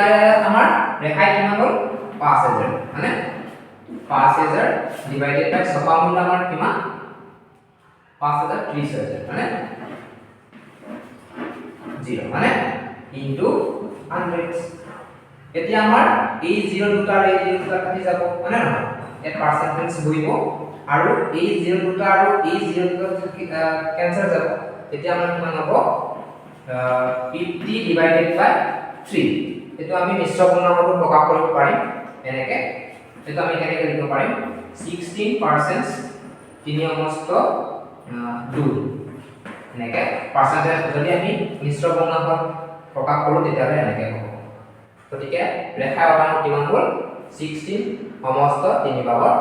আমাৰ ৰেখাই কিমান হ'ল 5,000 মানে 5,000 ডিভাইডেড বাই ছপা মূল্য আমাৰ কিমান 5,000 30,000 মানে 0 মানে ইনটু 100 এতিয়া আমাৰ এই 0 দুটা আৰু এই 0 দুটা কাটি যাব মানে নহয় এট পাৰ্চেন্টেজ বহিব আৰু এই 0 দুটা আৰু এই 0 দুটা কেনসেল যাব তেতিয়া আমাৰ কিমান হ'ব 50 ডিভাইডেড বাই 3 এটো আমি মিশ্ৰ পূৰ্ণাংকটো প্ৰকাশ কৰিব পাৰিম এনেকে এটো আমি কেনেকৈ লিখিব পাৰিম 16% 3 অমস্ত 2 এনেকে পাৰ্চেন্টেজ যদি আমি মিশ্ৰ পূৰ্ণাংকত প্ৰকাশ কৰো তেতিয়াহ'লে এনেকে হ'ব গতিকে ৰেখাৰ অৱদান কিমান হ'ল 16 সমস্ত 3 ভাগৰ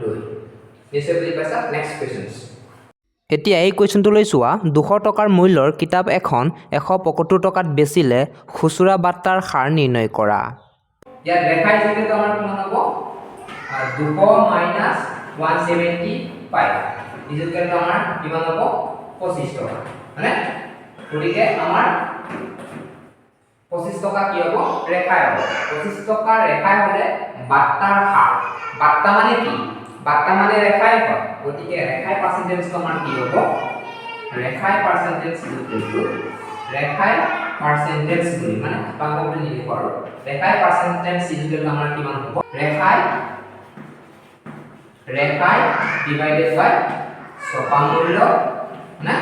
2 নিশ্চয় বুজি পাইছা নেক্সট কোৱেশ্চনছ এতিয়া এই কুৱেশ্যনটোলৈ চোৱা 200 টকাৰ মূল্যৰ কিতাপ এখন 175 টকাত বেচিলে খুচুৰা বাৰ্তাৰ হাৰ নিৰ্ণয় কৰা ইয়াত ৰেখা হিচাপে আমাৰ কিমান হ'ব 200 মাইনাছ 175 ইজুকেল আমাৰ কিমান হ'ব 25 টকা মানে গতিকে আমাৰ 25 টকা কি হ'ব ৰেখাই হ'ব 25 টকা ৰেখাই হ'লে বাৰ্তাৰ হাৰ বাৰ্তা মানে কি বাৰ্তা মানে ৰেখাই হয় গতিকে ৰেখাই পাৰ্চেন্টেজ আমাৰ কি হ'ব ৰেখাই পাৰ্চেন্টেজ ৰেখাই পাৰ্চেন্টেজ বুলি মানে শতাংশ বুলি লিখিব আৰু ৰেখাই পাৰ্চেন্টেজ ইকুৱেল আমাৰ কিমান হ'ব ৰেখাই ডিভাইডেড বাই ছপা মূল্য না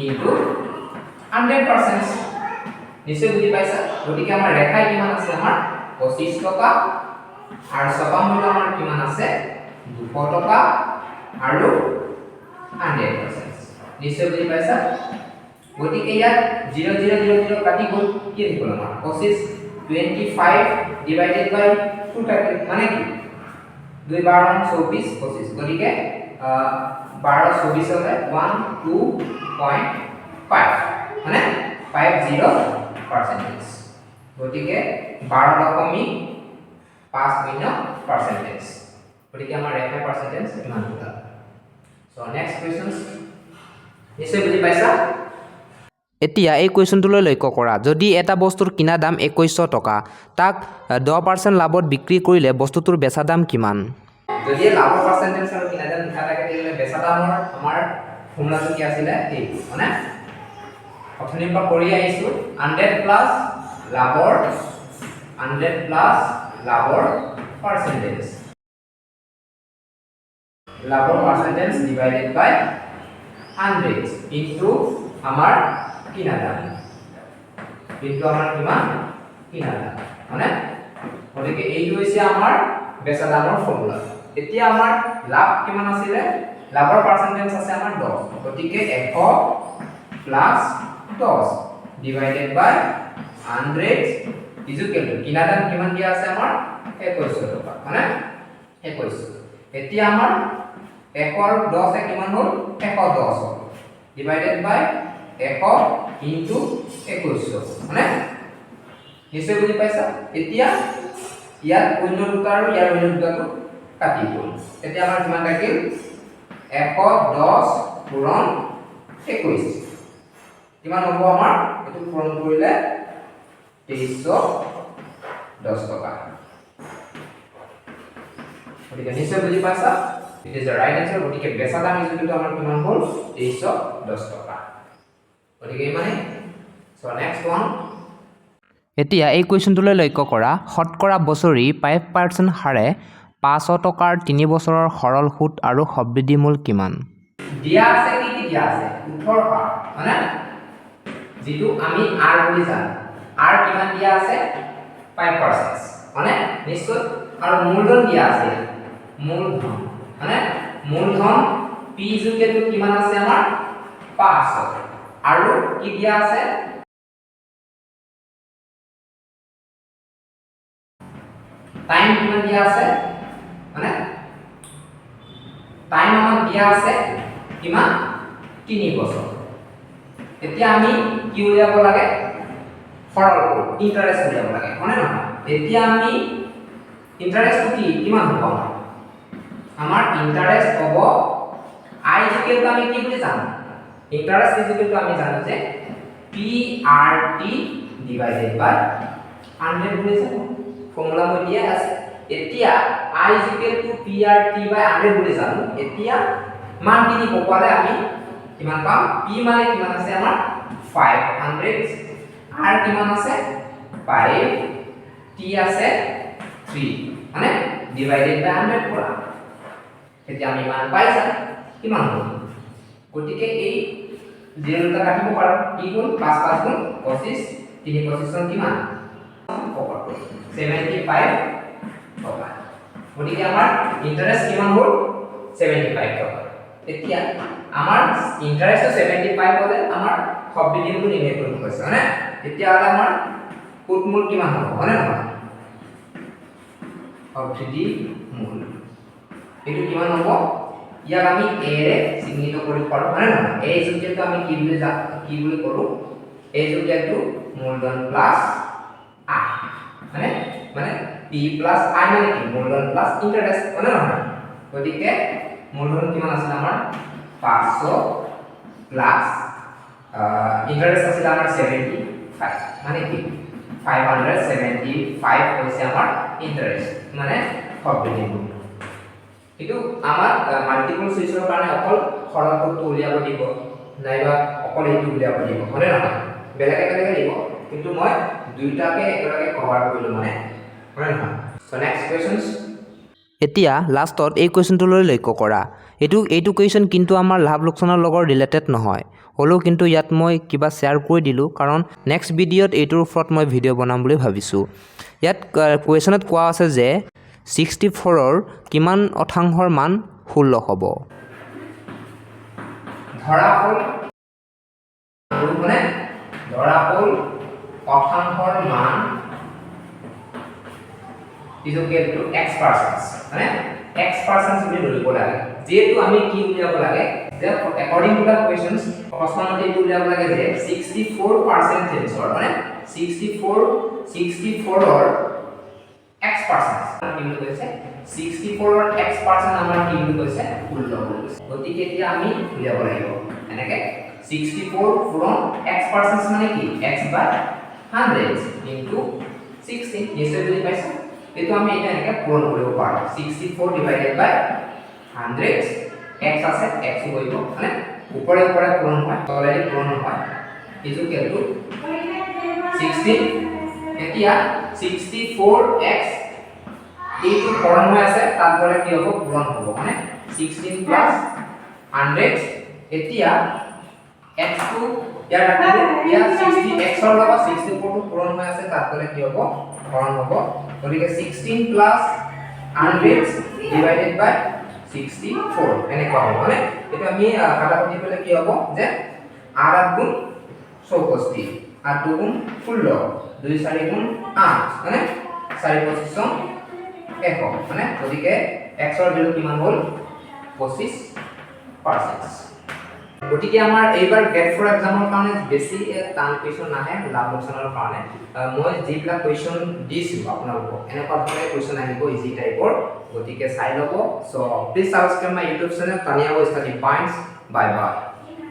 ইনটু 100% নিশ্চয় বুজি পাইছা গতিকে আমাৰ ৰেখাই কিমান আছে আমাৰ 25 টকা আৰু ছপা মূল্য আমাৰ কিমান আছে 200 টকা আৰু 100% নিশ্চয় বুজি পাইছা গতিকে ইয়াত 0 0 0 0 কাটি গ'ল কি থাকিব আমাৰ 25 25 ডিভাইডেড বাই 2 থাকে মানে কি 2 12 24 25 গতিকে 12 24 হলে 102.5 মানে 50% গতিকে 12.5% গতিকে আমাৰ ৰেখাই পাৰ্চেন্টেজ কিমান হ'ব সো নেক্সট কোৱেশ্চনছ নিশ্চয় বুজি পাইছা এতিয়া এই কুৱেশ্যনটোলৈ লক্ষ্য কৰা যদি এটা বস্তুৰ কিনা দাম 2100 টকা তাক 10% লাভত বিক্ৰী কৰিলে বস্তুটোৰ বেচা দাম কিমান যদি লাভৰ পাৰ্চেন্টেজ আৰু কিনা দাম লিখা থাকে তেতিয়াহ'লে বেচা দামৰ আমাৰ ফৰ্মুলাটো কি আছিল এই মানে অথনিৰ পৰা কৰি আহিছো 100 প্লাস লাভৰ পাৰ্চেন্টেজ ডিভাইডেড বাই 100 ইনটু আমাৰ কিনা দাম ইনটু আমাৰ কিমান কিনা দাম মানে গতিকে এইটো হৈছে আমাৰ বেচা দামৰ ফৰ্মুলা এতিয়া আমাৰ লাভ কিমান আছিল লাভৰ পাৰ্চেন্টেজ আছে আমাৰ 10 গতিকে 100 plus 10 divided by 100 equal to কিনা দাম কিমান দিয়া আছে আমাৰ 2100 টকা মানে 2100 এতিয়া আমাৰ 1 আৰু 10 এ কিমান হ'ল 110 হ'ল ডিভাইডেড বাই 100 ইনটু 2100 মানে নিশ্চয় বুজি পাইছা এতিয়া ইয়াত অন্য দুটা আৰু ইয়াৰ অন্য দুটাটো কাটি গ'ল এতিয়া আমাৰ কিমান থাকিল 110 পূৰণ 21 কিমান হ'ব আমাৰ এটো পূৰণ কৰিলে 2310 টকা গতিকে নিশ্চয় বুজি পাইছা it is the right answer গতিকে বেচা দাম ইকুৱেল টু আমাৰ কিমান হ'ল 2310 টকা গতিকে মানে সো নেক্সট ওয়ান এতিয়া এই কুৱেশ্যনটোলৈ লক্ষ্য কৰা শতকৰা বছৰি 5% হাৰে 500 টকাৰ 3 বছৰৰ সৰল সুত আৰু সবৃদ্ধি মূল কিমান দিয়া আছে কি দিয়া আছে 18 মানে যেটো আমি r বুলি জানো r কিমান দিয়া আছে 5% মানে নিশ্চয় আৰু মূলধন দিয়া আছে মূলধন মানে মূলধন p ইকুৱেল টু কিমান আছে আমাৰ 500 আৰু কি দিয়া আছে টাইম কিমান দিয়া আছে মানে টাইম আমাক দিয়া আছে কিমান 3 বছৰ এতিয়া আমি কি উলিয়াব লাগে সৰল ইন্টাৰেস্ট উলিয়াব লাগে হয়নে নহয় এতিয়া আমি ইন্টাৰেস্ট কি কিমান হ'ব আমাৰ ইন্টাৰেস্ট হ'ব i ইকুৱেল টু আমি কি বুলি জানো ইন্টাৰেস্ট ইকুৱেল টু আমি জানো যে PRT ডিভাইডেড বাই 100 বুলি জানো ফৰ্মুলা মই দিয়া আছে এতিয়া i ইকুৱেল টু PRT বাই 100 বুলি জানো এতিয়া মান কি দিব পালে আমি কিমান পাম p মানে কিমান আছে আমাৰ 500 আর কিমান আছে 5 t আছে 3 মানে ডিভাইডেড বাই 100 কৰা এতিয়া আমি মান পাইছা কিমান হ'ব গতিকে এই 0 টা কাটিব পাৰো কি গুণ 5 5 গুণ 25 3 25 কিমান 75 টকা গতিকে আমাৰ ইন্টাৰেস্ট কিমান হ'ল 75 টকা এতিয়া আমাৰ ইন্টাৰেস্ট 75 হলে আমাৰ সববি দিনটো নিৰ্ণয় কৰিব কৈছে মানে এতিয়া আমাৰ সুতমূল কিমান হ'ব হয়নে নহয় সববি মূল এটো কিমান হ'ব ইয়াক আমি a ৰে চিহ্নিত কৰিব পাৰো হয়নে নহয় a যোগটো আমি কি বুলি কৰো a যোগটো মূলধন প্লাস i মানে p প্লাস i মানে কি মূলধন প্লাস ইন্টারেস্ট হয়নে নহয় গতিকে মূলধন কিমান আছিল আমাৰ 500 প্লাস ইন্টাৰেস্ট আছিল আমাৰ 75 মানে কি 575 হৈছে আমাৰ ইন্টাৰেস্ট মানে সববি কিন্তু আমাৰ মাল্টিপল চুইচৰ কাৰণে অকল সৰল পদটো উলিয়াব দিব নাইবা অকল এইটো উলিয়াব দিব হয়নে নহয় বেলেগ একেলগে দিব কিন্তু মই দুইটাকে একেলগে কভাৰ কৰিলো মানে হয়নে নহয় সো নেক্সট কোৱেশ্চনছ এতিয়া লাষ্টত এই কুৱেশ্যনটোলৈ লক্ষ্য কৰা এইটো কুৱেশ্যন কিন্তু আমাৰ লাভ লোকচানৰ লগত ৰিলেটেড নহয় হ'লেও কিন্তু ইয়াত মই কিবা শ্বেয়াৰ কৰি দিলোঁ কাৰণ নেক্সট ভিডিঅ'ত এইটোৰ ওপৰত মই ভিডিঅ' বনাম বুলি ভাবিছোঁ ইয়াত কুৱেশ্যনত কোৱা আছে যে 64ৰ কিমান অথাংশৰ মান 16 হ'ব ধৰা হ'ল অথাংশৰ মান ইকুৱেল টু x% মানে x% বুলি ধৰিব লাগে যেহেতু আমি কি উলিয়াব লাগে যে according to the questions প্ৰশ্নমতে এইটো উলিয়াব লাগে যে 64% মানে 64ৰ x% কি বুলি কৈছে 64ৰ x% আমাৰ কি বুলি কৈছে 16 বুলি কৈছে গতিকে এতিয়া আমি উলিয়াব লাগিব এনেকে 64 পূৰণ x% মানে কি x by 100 into 16 নিশ্চয় বুজি পাইছা এটো আমি এটা এনেকে পূৰণ কৰিব পাৰো 64 ডিভাইডেড বাই 100 x আছে x হইব মানে উপরে উপরে পূরণ হয় তলেদি পূরণ হয় ইকুয়াল টু 16 এতিয়া 64x এইটো পূরণ হৈ আছে তারপরে কি হ'ব পূরণ হ'ব মানে 16 প্লাস 100 এতিয়া x টু ইয়াৰ ৰাখিলে ইয়া 60x ৰ লগত 64 টো পূৰণ হৈ আছে তাৰপৰে কি হ'ব পূৰণ হ'ব গতিকে 16 প্লাস 100 ডিভাইডেড বাই 64 এনেকুৱা হ'ব মানে এটা আমি কাটাকুটি কৰিলে কি হ'ব যে 8 গুণ 64 আর 2 গুণ 16 2 4 গুণ 8 মানে 4 25 1 মানে গতিকে x ৰ ভ্যালু কিমান হ'ল 25% গতিকে আমাৰ এইবাৰ গেট ফৰ এক্সামৰ কাৰণে বেছি টান কুৱেশ্যন নাহে লাভ লোকচানৰ কাৰণে মই যিবিলাক কুৱেশ্যন দিছো আপোনালোকক এনেকুৱা ধৰণৰ কুৱেশ্যন আহিব ইজি টাইপৰ গতিকে চাই ল'ব so please subscribe my YouTube channel Tania study points bye bye